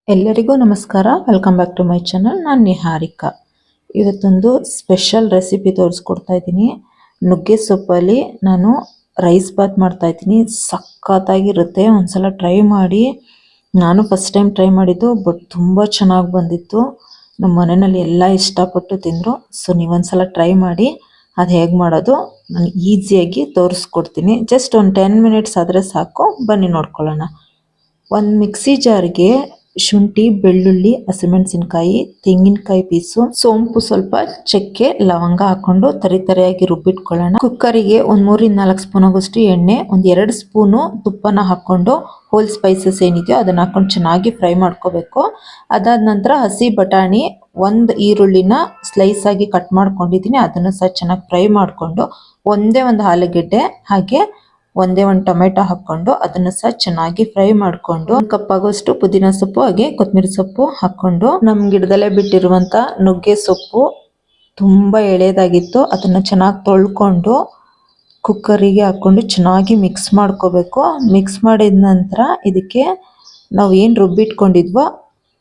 ಎಲ್ಲರಿಗೂ ನಮಸ್ಕಾರ. Welcome back to my channel. ನಾನು ನಿಹಾರಿಕಾ. ಇವತ್ತೊಂದು ಸ್ಪೆಷಲ್ ರೆಸಿಪಿ ತೋರಿಸ್ಕೊಡ್ತಾ ಇದ್ದೀನಿ. ನುಗ್ಗೆ ಸೊಪ್ಪಲ್ಲಿ ನಾನು ರೈಸ್ ಬಾತ್ ಮಾಡ್ತಾ ಇದ್ದೀನಿ. ಸಖತ್ತಾಗಿರುತ್ತೆ, ಒಂದ್ಸಲ ಟ್ರೈ ಮಾಡಿ. ನಾನು ಫಸ್ಟ್ ಟೈಮ್ ಟ್ರೈ ಮಾಡಿದ್ದು, ಬಟ್ ತುಂಬ ಚೆನ್ನಾಗಿ ಬಂದಿತ್ತು. ನಮ್ಮ ಮನೆಯಲ್ಲಿ ಎಲ್ಲ ಇಷ್ಟಪಟ್ಟು ತಿಂದರು. ಸೊ ನೀವೊಂದ್ಸಲ ಟ್ರೈ ಮಾಡಿ. ಅದು ಹೇಗೆ ಮಾಡೋದು ನಾನು ಈಸಿಯಾಗಿ ತೋರಿಸ್ಕೊಡ್ತೀನಿ. ಜಸ್ಟ್ ಒಂದು 10 ಮಿನಿಟ್ಸ್ ಆದರೆ ಸಾಕು. ಬನ್ನಿ ನೋಡ್ಕೊಳ್ಳೋಣ. ಒಂದು ಮಿಕ್ಸಿ ಜಾರ್ಗೆ ಶುಂಠಿ, ಬೆಳ್ಳುಳ್ಳಿ, ಹಸಿಮೆಣಸಿನಕಾಯಿ, ತೆಂಗಿನಕಾಯಿ ಪೀಸು, ಸೋಂಪು, ಸ್ವಲ್ಪ ಚಕ್ಕೆ, ಲವಂಗ ಹಾಕೊಂಡು ತರಿಯಾಗಿ ರುಬ್ಬಿಟ್ಕೊಳ್ಳೋಣ. ಕುಕ್ಕರಿಗೆ ಒಂದು 3-4 ಸ್ಪೂನ್ ಆಗೋಷ್ಟು ಎಣ್ಣೆ, ಒಂದು 2 ಸ್ಪೂನು ತುಪ್ಪನ ಹಾಕೊಂಡು ಹೋಲ್ ಸ್ಪೈಸಸ್ ಏನಿದೆಯೋ ಅದನ್ನ ಹಾಕೊಂಡು ಚೆನ್ನಾಗಿ ಫ್ರೈ ಮಾಡ್ಕೋಬೇಕು. ಅದಾದ ನಂತರ ಹಸಿ ಬಟಾಣಿ, ಒಂದು ಈರುಳ್ಳಿನ ಸ್ಲೈಸ್ ಆಗಿ ಕಟ್ ಮಾಡ್ಕೊಂಡಿದ್ದೀನಿ, ಅದನ್ನು ಸಹ ಚೆನ್ನಾಗಿ ಫ್ರೈ ಮಾಡಿಕೊಂಡು ಒಂದೇ ಒಂದು ಆಲೂಗೆಡ್ಡೆ ಹಾಗೆ ಒಂದೇ ಒಂದು ಟೊಮೆಟೊ ಹಾಕೊಂಡು ಅದನ್ನು ಸಹ ಚೆನ್ನಾಗಿ ಫ್ರೈ ಮಾಡಿಕೊಂಡು 1 ಕಪ್ ಆಗೋಷ್ಟು ಪುದೀನ ಸೊಪ್ಪು ಹಾಗೆ ಕೊತ್ತಂಬರಿ ಸೊಪ್ಪು ಹಾಕೊಂಡು, ನಮ್ಮ ಗಿಡದಲ್ಲೇ ಬಿಟ್ಟಿರುವಂತ ನುಗ್ಗೆ ಸೊಪ್ಪು ತುಂಬಾ ಎಳೆದಾಗಿತ್ತು, ಅದನ್ನ ಚೆನ್ನಾಗಿ ತೊಳ್ಕೊಂಡು ಕುಕ್ಕರಿಗೆ ಹಾಕೊಂಡು ಚೆನ್ನಾಗಿ ಮಿಕ್ಸ್ ಮಾಡ್ಕೋಬೇಕು. ಮಿಕ್ಸ್ ಮಾಡಿದ ನಂತರ ಇದಕ್ಕೆ ನಾವು ಏನು ರುಬ್ಬಿಟ್ಕೊಂಡಿದ್ವೋ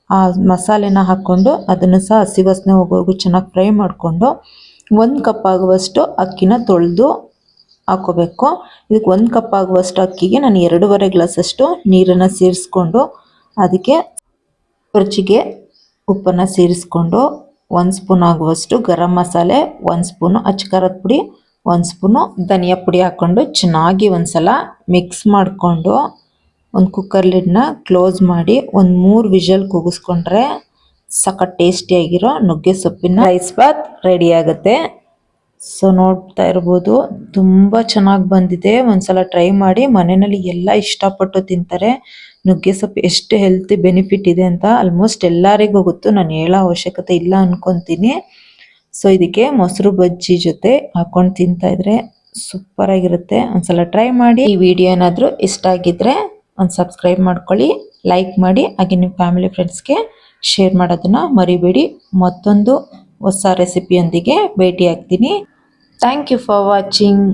ಆ ಮಸಾಲೆನ ಹಾಕೊಂಡು ಅದನ್ನು ಸಹ ಹಸಿ ವಾಸನೆ ಹೋಗೋವರೆಗೂ ಚೆನ್ನಾಗಿ ಫ್ರೈ ಮಾಡಿಕೊಂಡು 1 ಕಪ್ ಆಗುವಷ್ಟು ಅಕ್ಕಿನ ತೊಳೆದು ಹಾಕೋಬೇಕು. ಇದಕ್ಕೆ 1 ಕಪ್ ಆಗುವಷ್ಟು ಅಕ್ಕಿಗೆ ನಾನು 2.5 ಗ್ಲಾಸಷ್ಟು ನೀರನ್ನು ಸೇರಿಸ್ಕೊಂಡು ಅದಕ್ಕೆ ರುಚಿಗೆ ಉಪ್ಪನ್ನು ಸೇರಿಸ್ಕೊಂಡು 1 ಸ್ಪೂನ್ ಆಗುವಷ್ಟು ಗರಂ ಮಸಾಲೆ, 1 ಸ್ಪೂನು ಅಚ್ಚಕಾರದ ಪುಡಿ, 1 ಸ್ಪೂನು ಧನಿಯಾ ಪುಡಿ ಹಾಕ್ಕೊಂಡು ಚೆನ್ನಾಗಿ ಒಂದ್ಸಲ ಮಿಕ್ಸ್ ಮಾಡಿಕೊಂಡು ಒಂದು ಕುಕ್ಕರ್ ಲಿಡ್ನ ಕ್ಲೋಸ್ ಮಾಡಿ ಒಂದು 3 ವಿಷಲ್ ಕೂಗಿಸ್ಕೊಂಡ್ರೆ ಸಖತ್ ಟೇಸ್ಟಿಯಾಗಿರೋ ನುಗ್ಗೆ ಸೊಪ್ಪಿನ ರೈಸ್ ಬಾತ್ ರೆಡಿ ಆಗುತ್ತೆ. ಸೊ ನೋಡ್ತಾ ಇರ್ಬೋದು, ತುಂಬ ಚೆನ್ನಾಗಿ ಬಂದಿದೆ. ಒಂದ್ಸಲ ಟ್ರೈ ಮಾಡಿ. ಮನೆಯಲ್ಲಿ ಎಲ್ಲ ಇಷ್ಟಪಟ್ಟು ತಿಂತಾರೆ. ನುಗ್ಗೆ ಸೊಪ್ಪು ಎಷ್ಟು ಹೆಲ್ತಿ ಬೆನಿಫಿಟ್ ಇದೆ ಅಂತ ಆಲ್ಮೋಸ್ಟ್ ಎಲ್ಲರಿಗೂ ಗೊತ್ತು, ನಾನು ಹೇಳೋ ಅವಶ್ಯಕತೆ ಇಲ್ಲ ಅನ್ಕೊಂತೀನಿ. ಸೊ ಇದಕ್ಕೆ ಮೊಸರು ಬಜ್ಜಿ ಜೊತೆ ಹಾಕೊಂಡು ತಿಂತಾ ಇದ್ರೆ ಸೂಪರ್ ಆಗಿರುತ್ತೆ. ಒಂದ್ಸಲ ಟ್ರೈ ಮಾಡಿ. ಈ ವಿಡಿಯೋ ಏನಾದರೂ ಇಷ್ಟ ಆಗಿದ್ರೆ ಒಂದು ಸಬ್ಸ್ಕ್ರೈಬ್ ಮಾಡ್ಕೊಳ್ಳಿ, ಲೈಕ್ ಮಾಡಿ, ಹಾಗೆ ನಿಮ್ಮ ಫ್ಯಾಮಿಲಿ ಫ್ರೆಂಡ್ಸ್ಗೆ ಶೇರ್ ಮಾಡೋದನ್ನ ಮರಿಬೇಡಿ. ಮತ್ತೊಂದು ಹೊಸ ರೆಸಿಪಿಯೊಂದಿಗೆ ಭೇಟಿ ಆಗ್ತೀನಿ. Thank you for watching.